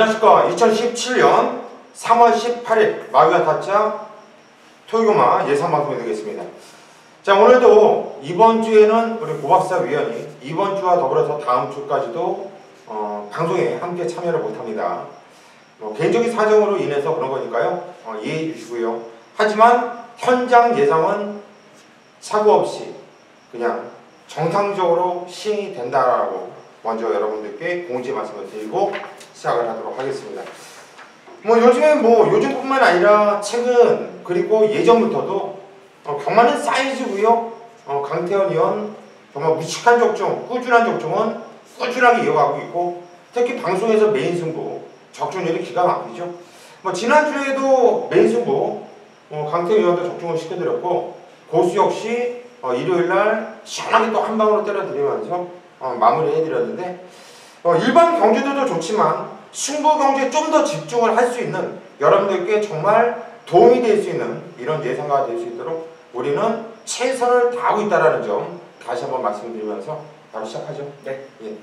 안녕하십니까. 2017년 3월 18일 마귀와 타짜 토요일마 예상방송이 되겠습니다. 자, 오늘도 이번 주에는 우리 고박사위원이 이번 주와 더불어서 다음 주까지도 방송에 함께 참여를 못합니다. 개인적인 사정으로 인해서 그런 거니까요. 이해해 주시고요. 하지만 현장 예상은 사고 없이 그냥 정상적으로 시행이 된다라고 먼저 여러분들께 공지 말씀을 드리고 시작을 하도록 하겠습니다. 요즘에 요즘뿐만 아니라 최근 그리고 예전부터도 경마는 사이즈고요. 강태현 의원 정말 무식한 적중, 꾸준한 적중은 꾸준하게 이어가고 있고, 특히 방송에서 메인 승부 적중률이 기가 막히죠. 지난주에도 메인 승부 강태현 의원도 적중을 시켜드렸고, 고수 역시 일요일날 시원하게 또 한 방으로 때려드리면서 마무리해드렸는데, 일반 경주들도 좋지만 승부 경주에 좀 더 집중을 할 수 있는, 여러분들께 정말 도움이 될 수 있는 이런 예상가가 될 수 있도록 우리는 최선을 다하고 있다는 점 다시 한번 말씀드리면서 바로 시작하죠. 네. 예.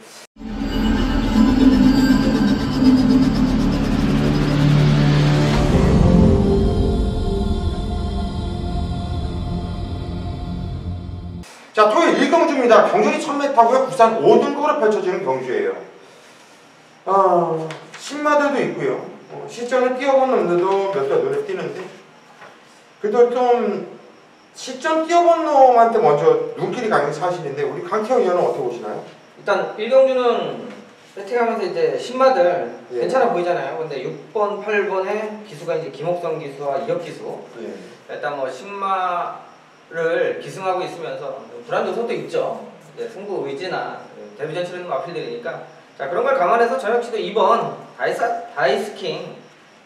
자, 토요일 1경주입니다. 경주리 1000m고요. 부산 5등급으로 펼쳐지는 경주예요. 신마들도 있고요. 실전을 뛰어본 놈들도 몇 개 눈에 띄는데, 그래도 좀 실전 뛰어본 놈한테 먼저 눈길이 가는 사실인데, 우리 강태형 의원은 어떻게 보시나요? 일단 1경주는 세팅하면서 이제 신마들 예. 괜찮아 보이잖아요. 근데 6번, 8번에 기수가 이제 김옥성 기수와 이혁 기수. 예. 일단 신마를 기승하고 있으면서 불안 요소도 있죠. 이제 승부 의지나 데뷔전 치르는 마필들이니까. 자, 그런 걸 감안해서 저 역시도 2번 다이스킹.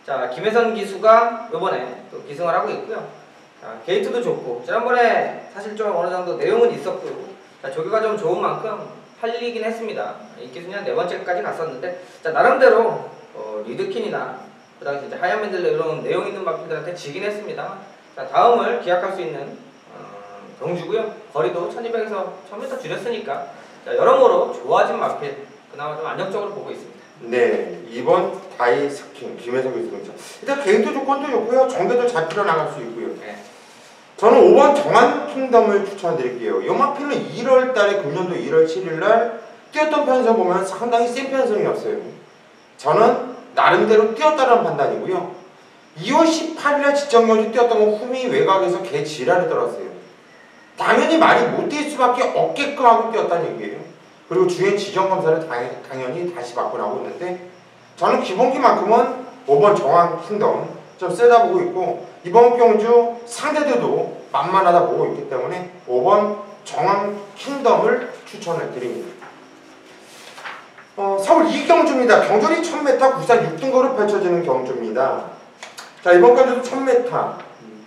자, 김혜선 기수가 이번에 또 기승을 하고 있고요. 자, 게이트도 좋고, 지난번에 사실 좀 어느 정도 내용은 있었고, 자, 조교가 좀 좋은 만큼 팔리긴 했습니다. 이 기수는 4번째까지 갔었는데, 자, 나름대로 리드킨이나 그 당시 이제 하얀맨들러 이런 내용 있는 마필들한테 지긴 했습니다. 자, 다음을 기약할 수 있는 경주고요. 거리도 1200에서 1000m 줄였으니까, 자, 여러모로 좋아진 마필, 그나마 좀 안정적으로 보고 있습니다. 네, 2번 다이스킹 김혜석 기수 등장. 일단 개인도 조건도 좋고요. 정배도 잘 풀어나갈 수 있고요. 네. 저는 5번 정한킹덤을 추천드릴게요. 이 마필은 1월달에 금년도 1월 7일날 뛰었던 편에서 보면 상당히 센 편성이었어요. 저는 나름대로 뛰었다는 판단이고요. 2월 18일날 지정경주 뛰었던 건 후미 외곽에서 개 지랄을 떨었어요. 당연히 말이 못 뛸 수밖에 없게끔 하고 뛰었다는 얘기예요. 그리고 주행 지정검사를 당연히 다시 받고 나오고 있는데, 저는 기본기만큼은 5번 정한킹덤 좀 세다 보고 있고, 이번 경주 상대들도 만만하다 보고 있기 때문에 5번 정한킹덤을 추천을 드립니다. 서울 2경주입니다. 경주리 1000m 부산 6등급으로 펼쳐지는 경주입니다. 자, 이번 경주도 1000m.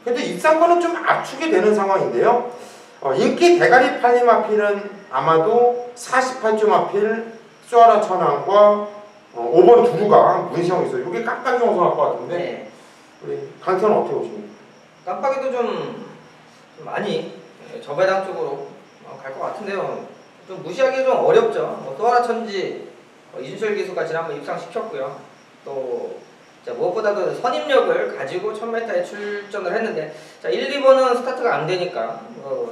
근데 입상권은 좀 압축이 되는 상황인데요. 인기 대가리 팔림 마필은 아마도 48점 마필 쏘아라 천왕과 5번 두루가 문시형이 있어요. 이게 깜빡이 영상 할 것 같은데. 네. 우리 강태는 어떻게 보십니까? 깜빡이도 좀 많이 저배당 쪽으로 갈 것 같은데요. 좀 무시하기 좀 어렵죠. 또하나 천지 이준철 기수가 지난번 입상시켰고요. 또 무엇보다도 선임력을 가지고 1000m에 출전을 했는데, 자, 1, 2번은 스타트가 안 되니까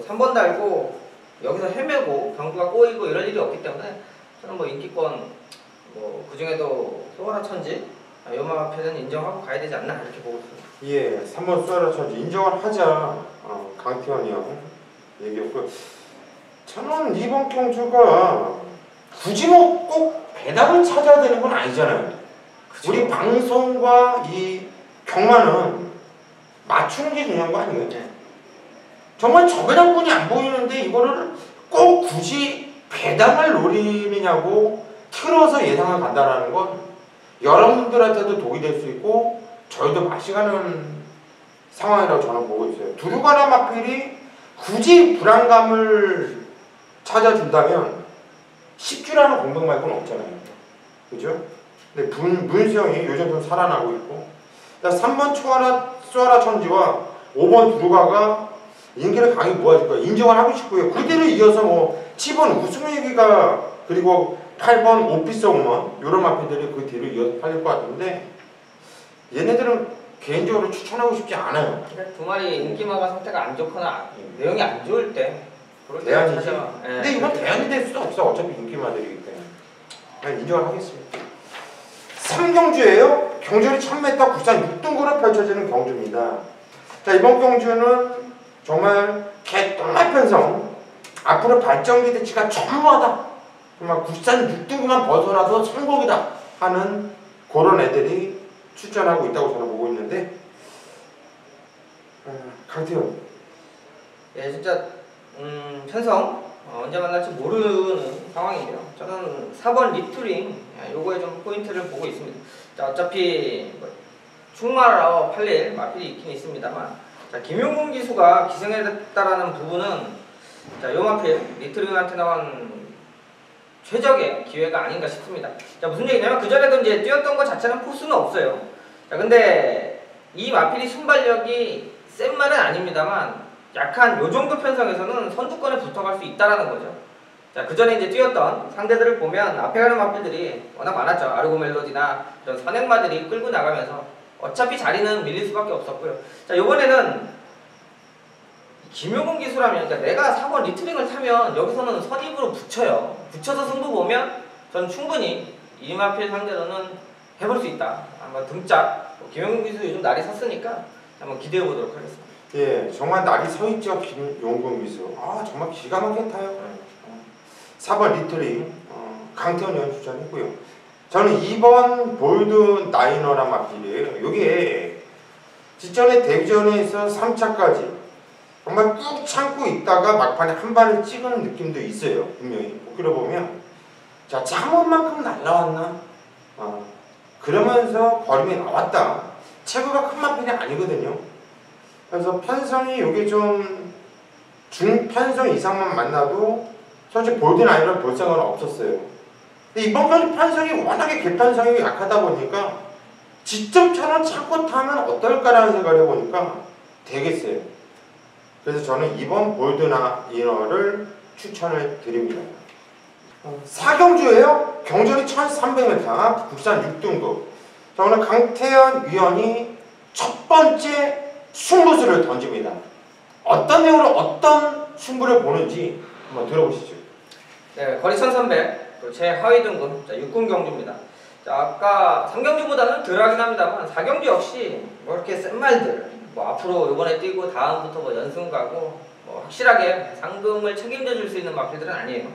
3번 달고 여기서 헤매고 경주가 꼬이고 이럴 일이 없기 때문에 저는 인기권 그 중에도 또하나 천지 요마표는 인정하고 가야 되지 않나 이렇게 보고 있습니다. 예, 3번 쏘아라 천지 인정을 하자. 강태현이 형 얘기했고, 저는 이번 경주가 굳이 꼭 배당을 찾아야 되는 건 아니잖아요. 그쵸? 우리 방송과 이 경마는 맞추는 게 중요한 거 아니에요? 네. 정말 저배당권이 안 보이는데 이거를 꼭 굳이 배당을 노리느냐고 틀어서 예상을 간다는 건 여러분들한테도 독이 될 수 있고 저희도 맛이 가는 상황이라고 저는 보고 있어요. 두루가나 마필이 굳이 불안감을 찾아준다면 10주라는 공백 말고는 없잖아요. 그죠? 근데 문수영이 요즘 좀 살아나고 있고, 3번 쏘아라 천지와 5번 두루가가 인기를 강히 모아줄 거예요. 인정을 하고 싶고요. 그대로 이어서 7번 우승 얘기가, 그리고 8번 오피스 오먼 이런 마필들이 그 뒤로 이어서 팔릴 것 같은데 얘네들은 개인적으로 추천하고 싶지 않아요. 두 마리 인기마가 상태가 안 좋거나 내용이 안 좋을 때 그럴 때 대안이지. 찾아와. 예, 근데 이건 대안이 될 수도 없어. 어차피 인기마들이기 때문에. 그냥 인정을 하겠습니다. 3경주예요. 경주는 1000m 국산 6등급으로 펼쳐지는 경주입니다. 자, 이번 경주는 정말 개똥맛 편성. 앞으로 발전 기대치가 전무하다. 정말 국산 6등급만 벗어나도 성공이다 하는 그런 애들이 출전하고 있다고 저는 보고 있는데, 강태현. 예, 진짜 편성 언제 만날지 모르는 상황이에요. 저는 4번 리투링 요거에 좀 포인트를 보고 있습니다. 자, 어차피 뭐 충마로 팔릴 마필이 있긴 있습니다만, 자, 김용gun 기수가 기승했다라는 부분은 자, 요 마필 리투링한테 나온 최적의 기회가 아닌가 싶습니다. 자, 무슨 얘기냐면 그전에도 이제 뛰었던 것 자체는 포수는 없어요. 자, 근데 이 마필이 순발력이 센 말은 아닙니다만 약한 요 정도 편성에서는 선두권에 붙어갈 수 있다라는 거죠. 자, 그전에 이제 뛰었던 상대들을 보면 앞에 가는 마필들이 워낙 많았죠. 아르고 멜로디나 이런 선행마들이 끌고 나가면서 어차피 자리는 밀릴 수밖에 없었고요. 자, 요번에는 김용gun 기수라면, 그러니까 내가 4번 리트링을 타면 여기서는 선입으로 붙여요. 붙여서 승부 보면 전 충분히 이 마필 상대로는 해볼 수 있다. 아마 등짝 김용gun 기수 요즘 날이 섰으니까 한번 기대해 보도록 하겠습니다. 예, 정말 날이 서있죠. 김용gun 기수. 정말 기가 막히게 타요. 4번 리트링 강태현 의원 추천했고요. 저는 2번 볼드 나이너란 마필이에요. 이게 직전에 데뷔전에서 3차까지 정말 꾹 참고 있다가 막판에 한 발을 찍은 느낌도 있어요. 분명히 그려보면 자, 참은 만큼 날라왔나? 그러면서 걸음이 나왔다. 체구가 큰 마필이 아니거든요. 그래서 편성이 여기 좀 중편성 이상만 만나도 솔직히 볼드는 아니라 볼 생각은 없었어요. 근데 이번 편성이 워낙에 개편성이 약하다 보니까 지점처럼 참고 타면 어떨까라는 생각을 해보니까 되겠어요. 그래서 저는 이번 볼드나 이너를 추천을 드립니다. 4경주예요. 경전이 1300m, 국산 6등급. 자, 오늘 강태현 위원이 첫 번째 승부수를 던집니다. 어떤 내용으로 어떤 승부를 보는지 한번 들어보시죠. 네, 거리 1300, 또 최하위 등급, 자, 6군 경주입니다. 자, 아까 3경주보다는 덜 하긴 합니다만 4경주 역시 뭐 이렇게 센 말들, 뭐 앞으로 이번에 뛰고 다음부터 뭐 연승 가고 뭐 확실하게 상금을 책임져 줄 수 있는 마필들은 아니에요.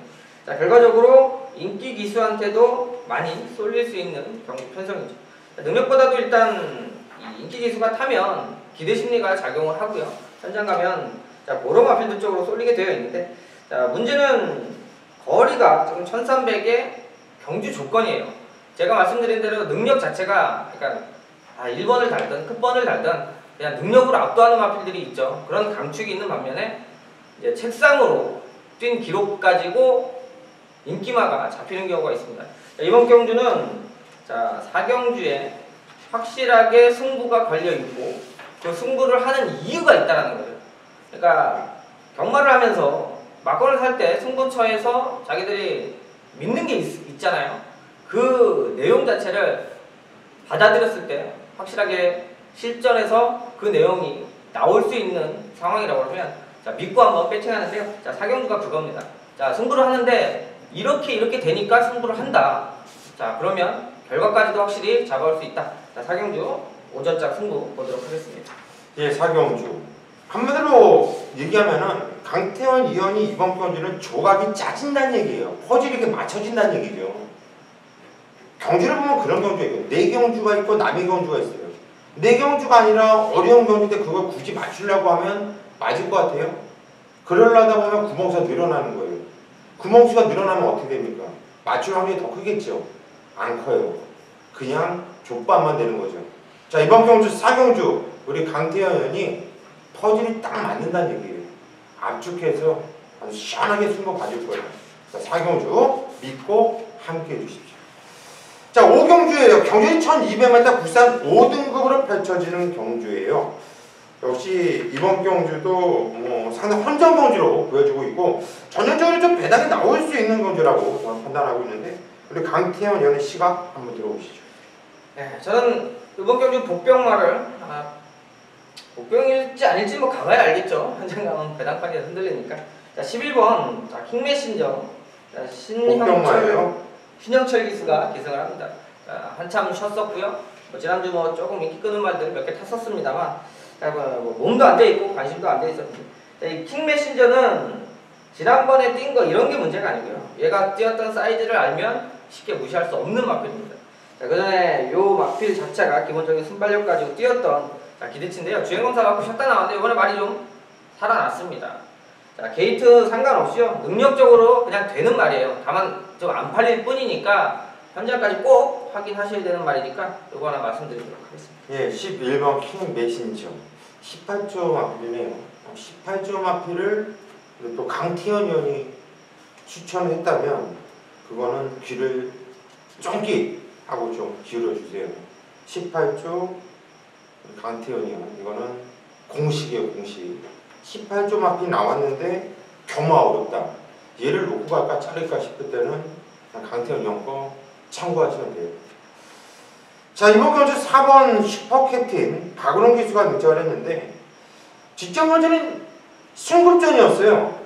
자, 결과적으로 인기 기수한테도 많이 쏠릴 수 있는 경주 편성이죠. 자, 능력보다도 일단 이 인기 기수가 타면 기대 심리가 작용을 하고요. 현장 가면 자, 보러 마필들 쪽으로 쏠리게 되어 있는데, 자, 문제는 거리가 지금 1300의 경주 조건이에요. 제가 말씀드린 대로 능력 자체가 그러니까 1번을 달든 끝번을 달든 그냥 능력으로 압도하는 마필들이 있죠. 그런 감축이 있는 반면에 이제 책상으로 뛴 기록 가지고 인기마가 잡히는 경우가 있습니다. 자, 이번 경주는 자, 4경주에 확실하게 승부가 걸려 있고 그 승부를 하는 이유가 있다는 거예요. 그러니까 경마를 하면서 막건을 살 때 승부처에서 자기들이 믿는 게 있잖아요. 그 내용 자체를 받아들였을 때 확실하게 실전에서 그 내용이 나올 수 있는 상황이라고 하면 자, 믿고 한번 배팅하는데요. 자, 4경주가 그겁니다. 자, 승부를 하는데 이렇게 되니까 승부를 한다. 자, 그러면 결과까지도 확실히 잡아올 수 있다. 자, 4경주 오전작 승부 보도록 하겠습니다. 예, 4경주. 한마디로 얘기하면은 강태현 위원이 이번 경주는 조각이 짜진다는 얘기예요. 퍼즐이 이렇게 맞춰진다는 얘기죠. 경주를 보면 그런 경주가 있고 4경주가 있고 남의 경주가 있어요. 4경주가 아니라 어려운 경주인데 그걸 굳이 맞추려고 하면 맞을 것 같아요. 그러려다 보면 구멍수가 늘어나는 거예요. 구멍수가 늘어나면 어떻게 됩니까? 맞출 확률이 더 크겠죠. 안 커요. 그냥 족밥만 되는 거죠. 자, 이번 경주 4경주 우리 강태현 의원이 퍼즐이 딱 맞는다는 얘기예요. 압축해서 아주 시원하게 승부 봐줄 거예요. 자, 4경주 믿고 함께 해주십시오. 자, 5경주예요. 경주는 1200m 국산 5등급으로 펼쳐지는 경주예요. 역시 이번 경주도 뭐 상당히 헌정 경주로 보여주고 있고 전형적으로 좀 배당이 나올 수 있는 경주라고 저는 판단하고 있는데 우리 강태현 연의 시각 한번 들어보시죠. 네, 저는 이번 경주 복병마를 복병일지 아닐지 뭐 가봐야 알겠죠. 현장 가면 배당판이 흔들리니까. 자, 11번 자, 킹메신저 자, 신형철 기수가 기승을 합니다. 자, 한참 쉬었었고요. 뭐 지난주 뭐 조금 인기 끄는 말들 몇 개 탔었습니다만 뭐 몸도 안 돼 있고 관심도 안 돼 있었는데 이 킹메신저는 지난번에 뛴 거 이런 게 문제가 아니고요. 얘가 뛰었던 사이즈를 알면 쉽게 무시할 수 없는 마필입니다. 자, 그 전에 요 마필 자체가 기본적인 순발력 가지고 뛰었던 기대치인데요. 주행검사 받고 쉬었다 나왔는데 이번에 말이 좀 살아났습니다. 자, 게이트 상관없이요. 능력적으로 그냥 되는 말이에요. 다만 좀 안 팔릴 뿐이니까 현장까지 꼭 확인하셔야 되는 말이니까 요거 하나 말씀드리도록 하겠습니다. 예, 11번 킹 메신저 18조 마필이네요. 18조 마필을 또 강태현 의원이 추천을 했다면 그거는 귀를 쫑깃하고 좀 기울여 주세요. 18조 강태현 의원 이거는 공식이에요, 공식. 18조 마필 나왔는데 겸하 어렵다. 얘를 놓고 갈까 자를까 싶을 때는 강태현 의원 거 참고하시면 돼요. 자, 이번 경주 4번 슈퍼캡틴 박은홍 기수가 등장을 했는데 직전 경주는 승급전이었어요.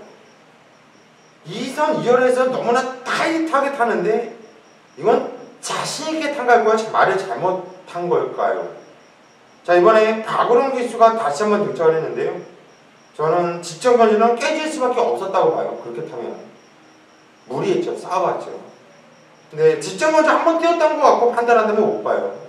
2선 2열에서 너무나 타이트하게 타는데 이건 자신있게 탄 걸까요? 말을 잘못한 걸까요? 자, 이번에 박은홍 기수가 다시 한번 등장을 했는데요. 저는 직전 경주는 깨질 수밖에 없었다고 봐요. 그렇게 타면 무리했죠. 싸워봤죠. 근데 직전 경주 한번 뛰었던 것 같고 판단한다면 못 봐요.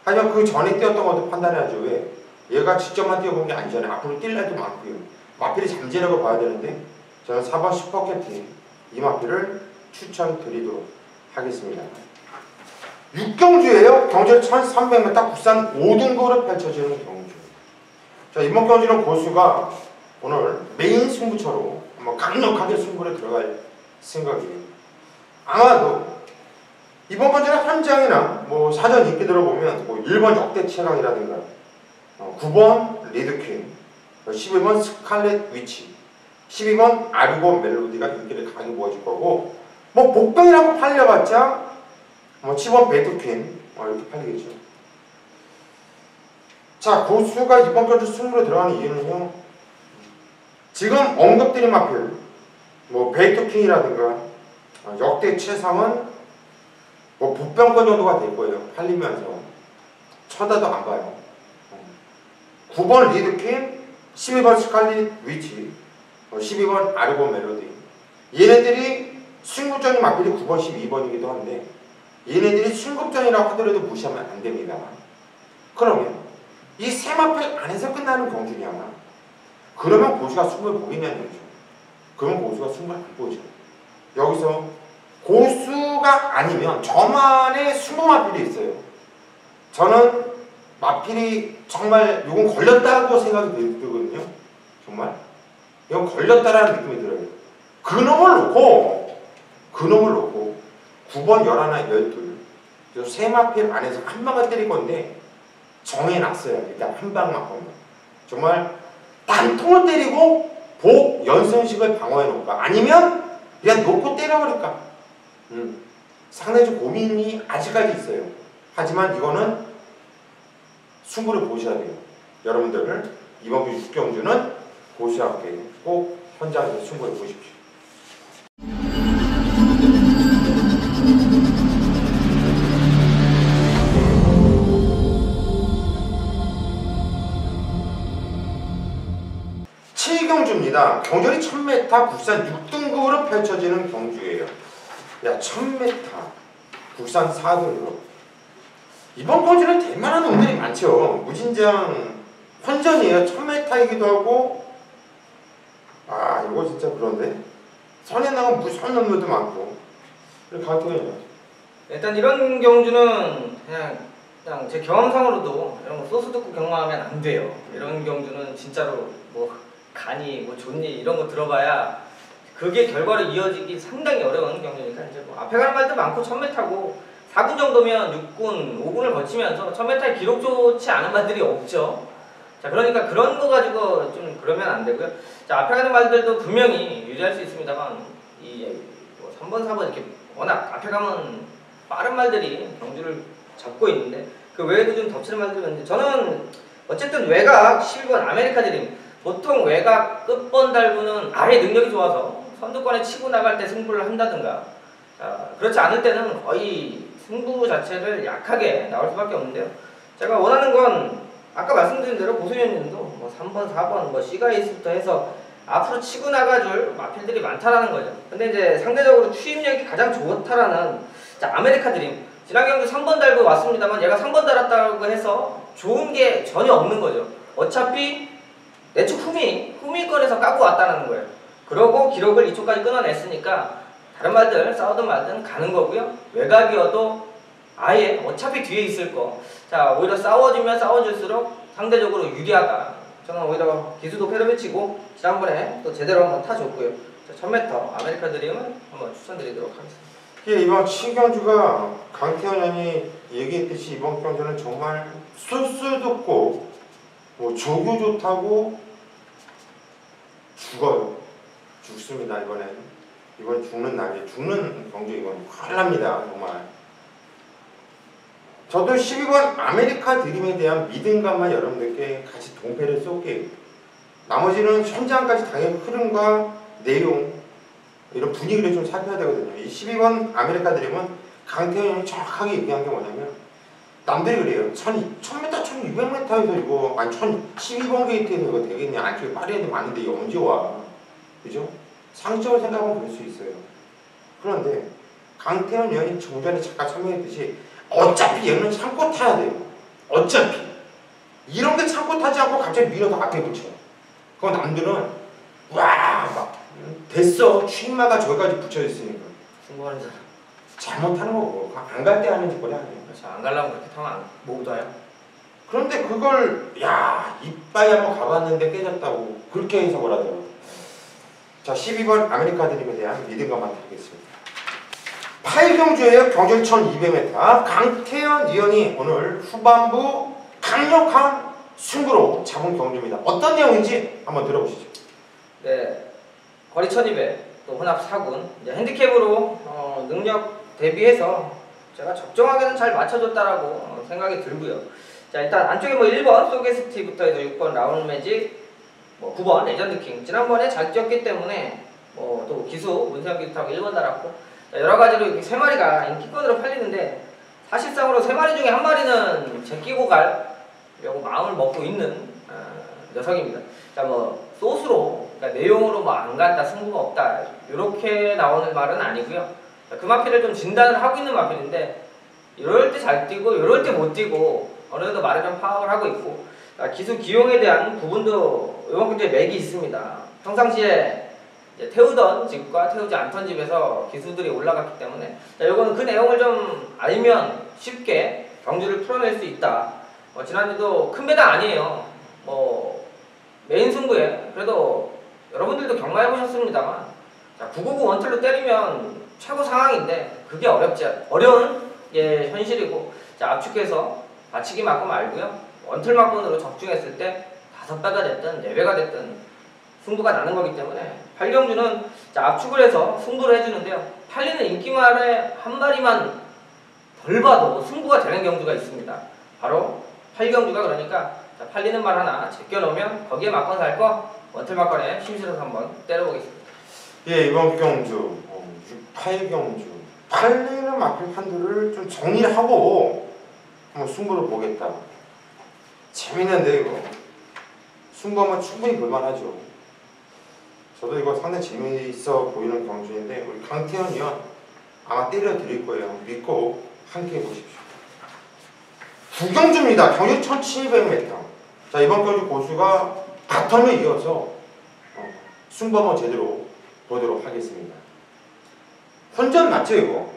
하지만 그 전에 뛰었던 것도 판단해야죠. 왜? 얘가 직접만 뛰어본 게 아니잖아요. 앞으로 뛸 날도 많고요. 마필이 잠재력을 봐야 되는데 저는 4번 슈퍼캡틴 이 마필을 추천드리도록 하겠습니다. 6경주예요. 경주 1300m 국산 5등급으로 펼쳐지는 경주. 자, 이번 경주는 고수가 오늘 메인 승부처로 강력하게 승부를 들어갈 생각이에요. 아마도 이번 경주는 현장이나 뭐 사전 인기 들어보면 뭐 1번 역대 최강이라든가 9번 리드퀸 11번 스칼렛 위치 12번 아르고 멜로디가 인기를 강하게 모아줄 거고 뭐 복병이라고 팔려봤자 뭐 10번 배드퀸 이렇게 팔리겠죠. 자, 고수가 이번 경주 승부로 들어가는 이유는요. 지금 언급드린 마필 뭐 베이토킹이라든가 역대 최상은 뭐 복병권 정도가 될 거예요. 팔리면서 쳐다도 안 봐요. 9번 리드퀸, 12번 스칼릿 위치, 12번 아르고 멜로디. 얘네들이 승급전이 마필이 9번, 12번이기도 한데 얘네들이 승급전이라고 하더라도 무시하면 안 됩니다. 그러면 이 세 마필 안에서 끝나는 경주냐? 그러면 고수가 승부를 보겠냐는 거죠. 그러면 고수가 승부를 안 보죠. 여기서 고수가 아니면 저만의 승부 마필이 있어요. 저는 마필이 정말 이건 걸렸다고 생각이 들거든요. 정말 이건 걸렸다라는 느낌이 들어요. 그놈을 놓고 9번, 11, 12 세 마필 안에서 한 방을 때릴 건데 정해놨어요. 일단 한 방만 보면 정말 단통을 때리고 복 연승식을 방어해 놓을까 아니면 그냥 놓고 때려버릴까. 상당히 좀 고민이 아직까지 있어요. 하지만 이거는 승부를 보셔야 돼요. 여러분들 이번 주 6경주는 고수와 함께 꼭 현장에서 승부를 보십시오. 경주입니다. 경주는 1000m 국산 6등급으로 펼쳐지는 경주예요. 야, 1000m 국산 4등급. 이번 경주는 대만한 놈들이 많죠. 무진장 혼전이에요. 1000m이기도 하고 이거 진짜 그런데 선에 나온 무선 놈들도 많고. 가격은요? 일단 이런 경주는 그냥 제 경험상으로도 이런 거 소스 듣고 경험하면 안 돼요. 이런 경주는 진짜로 뭐 간이 뭐 좋니 이런 거 들어봐야 그게 결과로 이어지기 상당히 어려운 경주니까 이제 뭐 앞에 가는 말도 많고 1000m고 4군 정도면 6군, 5군을 거치면서 1000m에 기록 좋지 않은 말들이 없죠. 자, 그러니까 그런 거 가지고 좀 그러면 안 되고요. 자, 앞에 가는 말들도 분명히 유리할 수 있습니다만 이 뭐 3번, 4번 이렇게 워낙 앞에 가면 빠른 말들이 경주를 잡고 있는데 그 외에도 좀 덮치는 말들이 있는데 저는 어쨌든 외곽 12번 아메리카 드림 보통 외곽 끝번 달구는 아예 능력이 좋아서 선두권에 치고 나갈 때 승부를 한다든가 그렇지 않을 때는 거의 승부 자체를 약하게 나올 수밖에 없는데요. 제가 원하는 건 아까 말씀드린 대로 고수현님도 뭐 3번, 4번, 뭐 C가이스부터 해서 앞으로 치고 나가줄 마필들이 많다라는 거죠. 근데 이제 상대적으로 추임력이 가장 좋다라는 아메리카 드림. 지난 경주 3번 달고 왔습니다만 얘가 3번 달았다고 해서 좋은 게 전혀 없는 거죠. 어차피 내축 후미권에서 까고 왔다는 거예요. 그러고 기록을 이쪽까지 끊어냈으니까 다른 말들 싸우든 말든 가는 거고요. 외곽이어도 아예 어차피 뒤에 있을 거. 자, 오히려 싸워지면 싸워질수록 상대적으로 유리하다. 저는 오히려 기수도 패러비치고 지난번에 또 제대로 한번 타줬고요. 자, 1000m 아메리카 드림을 한번 추천드리도록 하겠습니다. 예, 이번 신경주가 강태현 의원이 얘기했듯이 이번 경주는 정말 쏠쏠 돋고 뭐 조교 좋다고 죽어요. 죽습니다. 이번 죽는 날이에요. 죽는 경주 이건 큰일 납니다. 정말. 저도 12번 아메리카 드림에 대한 믿음감만 여러분들께 같이 동패를 쏠게요. 나머지는 현장까지 당연히 흐름과 내용 이런 분위기를 좀 살펴야 되거든요. 이 12번 아메리카 드림은 강태현이 정확하게 얘기한 게 뭐냐면 남들이 그래요. 1000m, 1600m에서 이거 아니 12번 게이트에서 이거 되겠냐. 안쪽에 파리에도 많은데 이거 언제 와. 그죠? 상식적으로 생각하면 그럴 수 있어요. 그런데 강태현 의원이 정전에 잠깐 설명했듯이 어차피 얘는 참고 타야 돼요. 어차피. 이런 게 참고 타지 않고 갑자기 밀어서 앞에 붙여. 그건 남들은 와 막 됐어. 취임마가 저기까지 붙여있으니까. 승부하는 사람. 잘못하는 거고. 안 갈 때 하는 짓거리 아니에요. 그렇죠. 안 가려면 그렇게 타면 못 와요. 그런데 그걸 야 이빠이 한번 가봤는데 깨졌다고 그렇게 해석을 하더라고요. 자 12번 아메리카 드림에 대한 믿음감만 드리겠습니다. 8경주예요. 경주를 1200m. 강태현 의원이 오늘 후반부 강력한 승부로 잡은 경주입니다. 어떤 내용인지 한번 들어보시죠. 네, 거리 1200, 또 혼합 4군 이제 핸디캡으로 능력 대비해서 제가 적정하게는 잘 맞춰줬다라고 생각이 들고요. 자, 일단 안쪽에 뭐 1번 소게스티부터 해서 6번 라운 매직, 뭐 9번 레전드 킹 지난번에 잘 뛰었기 때문에 뭐 또 기수 문세영 기수하고 1번 달았고 여러 가지로 이렇게 3마리가 인기권으로 팔리는데 사실상으로 3마리 중에 1마리는 제끼고 가려고 마음을 먹고 있는 녀석입니다. 자, 뭐 소스로 그러니까 내용으로 뭐 안 간다 승부가 없다 이렇게 나오는 말은 아니고요. 그 마필을 좀 진단을 하고 있는 마필인데 이럴 때 잘 뛰고 이럴 때 못 뛰고 어느 정도 말을 좀 파악을 하고 있고 기수 기용에 대한 부분도 이번 경주에 맥이 있습니다. 평상시에 이제 태우던 집과 태우지 않던 집에서 기수들이 올라갔기 때문에 자, 이거는 그 내용을 좀 알면 쉽게 경주를 풀어낼 수 있다. 지난주도 큰 배당 아니에요. 뭐 메인 승부에 그래도 여러분들도 경마해 보셨습니다만 999 원틀로 때리면 최고 상황인데 그게 어려운 게 현실이고 자, 압축해서 받치기 맞고 말고요. 원틀 맞건으로 적중했을 때 5배가 됐든 4배가 됐든 승부가 나는 거기 때문에 8경주는 압축을 해서 승부를 해주는데요. 팔리는 인기말에 한 마리만 덜 봐도 승부가 되는 경주가 있습니다. 바로 8경주가 그러니까 팔리는 말 하나 제껴놓으면 거기에 맞건 살 거 원틀 맞건에 힘실어서 한번 때려보겠습니다. 예, 이번 경주 8경주 팔리는 마필 판도를 좀 정리하고 한번 승부를 보겠다. 재밌는데 이거 승부하면 충분히 볼만하죠. 저도 이거 상당히 재미있어 보이는 경주인데 우리 강태현 의원 아마 때려드릴 거예요. 믿고 함께 보십시오. 9경주입니다. 경주 1700m. 자, 이번 경주 고수가 바텀에 이어서 승부 한번 제대로 보도록 하겠습니다. 혼전 맞죠 이거?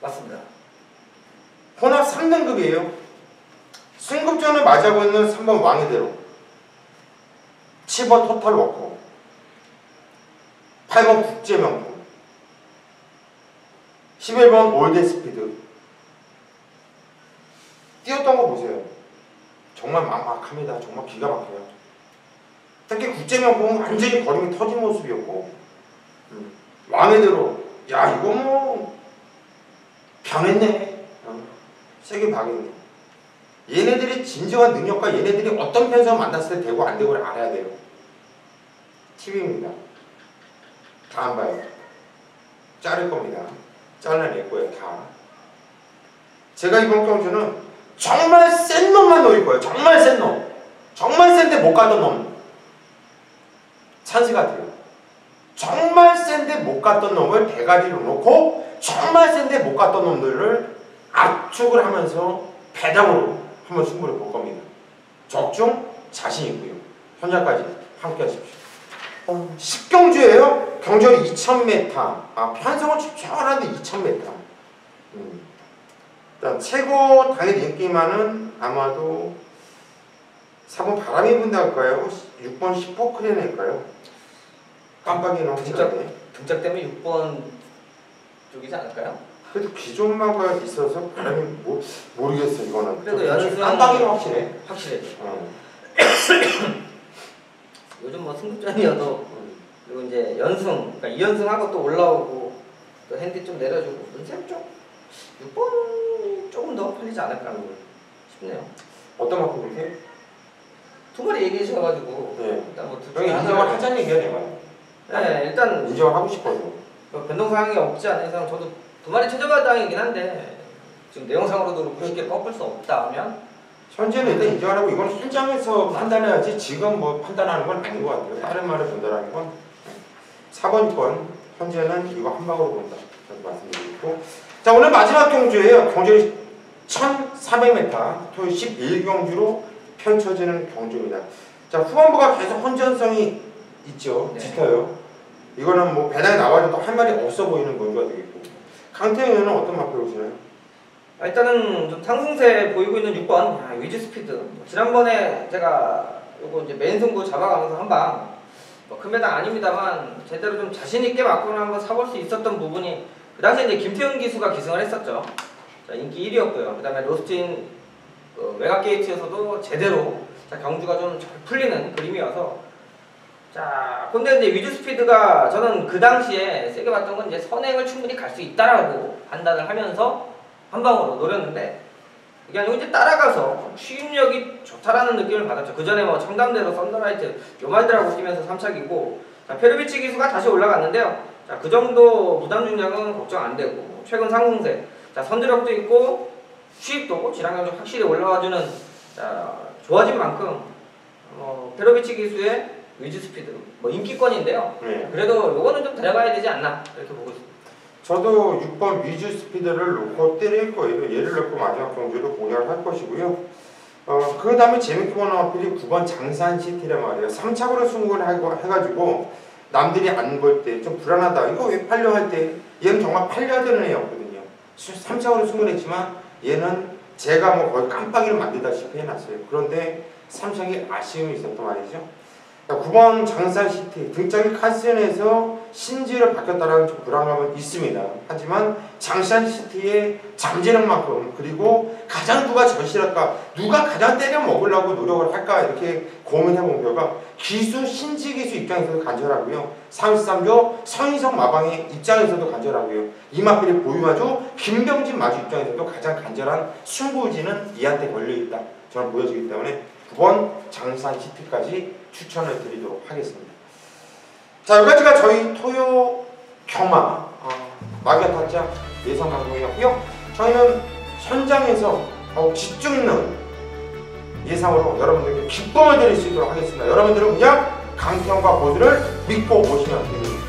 맞습니다. 혼합 3등급이에요. 승급전을 맞이하고 있는 3번 왕의대로 7번 토탈 워커 8번 국제명품 11번 올드스피드 뛰었던 거 보세요. 정말 막막합니다. 정말 기가 막혀요. 특히 국제명품은 완전히 거림이 터진 모습이었고 왕의대로 야 이거 뭐 변했네. 세게 박였네. 얘네들의 진정한 능력과 얘네들이 어떤 편성을 만났을 때 되고 안 되고를 알아야 돼요. 팁입니다. 다 안 봐요. 자를 겁니다. 잘라낼 거예요. 다. 제가 이번 경주는 정말 센 놈만 놓을 거예요. 정말 센 놈. 정말 센데 못 갔던 놈. 찬스 같아요. 정말 센데 못 갔던 놈을 대가리로 놓고 정말 센데 못 갔던 놈들을 압축을 하면서 배당으로 한번 승부를 볼 겁니다. 적중 자신 있고요. 현장까지 함께 하십시오. 10경주예요. 경주는 2000m. 편성은 춥추한데 2000m. 일단 최고 당일 인기만은 아마도 4번 바람이 분다 할까요? 6번 10호 크레네일까요? 깜빡이는 확실하네. 등짝 때문에 6번 쪽이지 않을까요? 그래도 기존마가 있어서 바람이 모르겠어 이거는. 그래도 연습 깜빡이는 확실해. 확실해. 요즘 뭐 승부전이어도 그리고 이제 연승, 그러니까 2연승하고 또 올라오고 또 핸디 좀 내려주고 눈샘 쪽 6번이 조금 더 팔리지 않을까 싶네요. 어떤 만큼 그렇게? 두 마리 얘기해 주셔가지고 네. 일단 뭐 둘 형이 중에 인정을 하나. 하자는 얘기야 내가. 네, 일단 인정을 하고 싶어서. 변동 사항이 없지 않은 이상 저도 두 마리 최저가당이긴 한데 지금 내용상으로도 그렇고 쉽게 꺾을 수 없다면 현재는 일단 인정을 하고 이건 현장에서 판단해야지 지금 뭐 판단하는 건 아닌 것 같아요. 다른 말을 본다라는 건 4번, 6번 현재는 이거 한 방으로 본다. 저도 말씀드리고 자 오늘 마지막 경주예요. 경주 1400m 토요 11경주로 펼쳐지는 경주입니다. 자 후반부가 계속 혼전성이 있죠. 네. 짙어요. 이거는 뭐 배당이 나와도 할 말이 없어 보이는 경주가 되겠고 강태형 의원은 어떤 마크를 보시나요? 일단은 좀 상승세 보이고 있는 6번 위즈 스피드. 지난번에 제가 요거 이제 메인 승부 잡아가면서 한방 큰 배당 아닙니다만 제대로 좀 자신 있게 맞고는 한번 사볼 수 있었던 부분이 그 당시에 이제 김태훈 기수가 기승을 했었죠. 자, 인기 1위였고요. 그다음에 로스틴 외곽 게이트에서도 제대로 경주가 좀 잘 풀리는 그림이어서 자, 근데 이제 위즈 스피드가 저는 그 당시에 세게 봤던 건 이제 선행을 충분히 갈 수 있다라고 판단을 하면서 한 방으로 노렸는데 이게 아니고 이제 따라가서 추진력이 좋다라는 느낌을 받았죠. 그 전에 뭐 청담대로 썬더라이트 요 말들하고 뛰면서 3착이고 자, 페르비치 기수가 다시 올라갔는데요. 자, 그 정도 부담 중량은 걱정 안 되고 최근 상승세 자, 선두력도 있고 수입도 지랑이 좀 확실히 올라와주는 자, 좋아진 만큼 페르비치 기수의 위즈 스피드 뭐 인기권인데요. 네. 그래도 요거는 좀 데려가야 되지 않나 이렇게 보고 있습니다. 저도 6번 위즈 스피드를 놓고 때릴 거예요. 얘를 넣고 마지막 경주도 공략을 할 것이고요. 그 다음에 재밌게 보는 어필이 9번 장산시티란 말이에요. 3착으로 승부를 해가지고 남들이 안 볼 때 좀 불안하다. 이거 왜 팔려 할 때 얘는 정말 팔려야 되는 애였거든요. 3착으로 승부를 했지만 얘는 제가 뭐 거의 깜빡이를 만들다시피 해놨어요. 그런데 3착이 아쉬움이 있었단 말이죠. 9번 장산시티 등짝이 카센에서 신지로 바뀌었다는 좀 불안감은 있습니다. 하지만 장산시티의 잠재력만큼 그리고 가장 누가 절실할까 누가 가장 때려 먹으려고 노력을 할까 이렇게 고민해본 결과 기수 신지 기수 입장에서도 간절하고요. 33조 성희석 마방의 입장에서도 간절하고요. 이마필의 보유마주 김병진 마주 입장에서도 가장 간절한 승부지는 이한테 걸려있다. 저는 보여지기 때문에 9번 장산시티까지 추천을 드리도록 하겠습니다. 자, 여기까지가 저희 토요 경마 마기아 타짜 예상 방송이었고요. 저희는 현장에서 집중 있는 예상으로 여러분들께 기쁨을 드릴 수 있도록 하겠습니다. 여러분들은 그냥 강태형과 보수를 믿고 오시면 됩니다.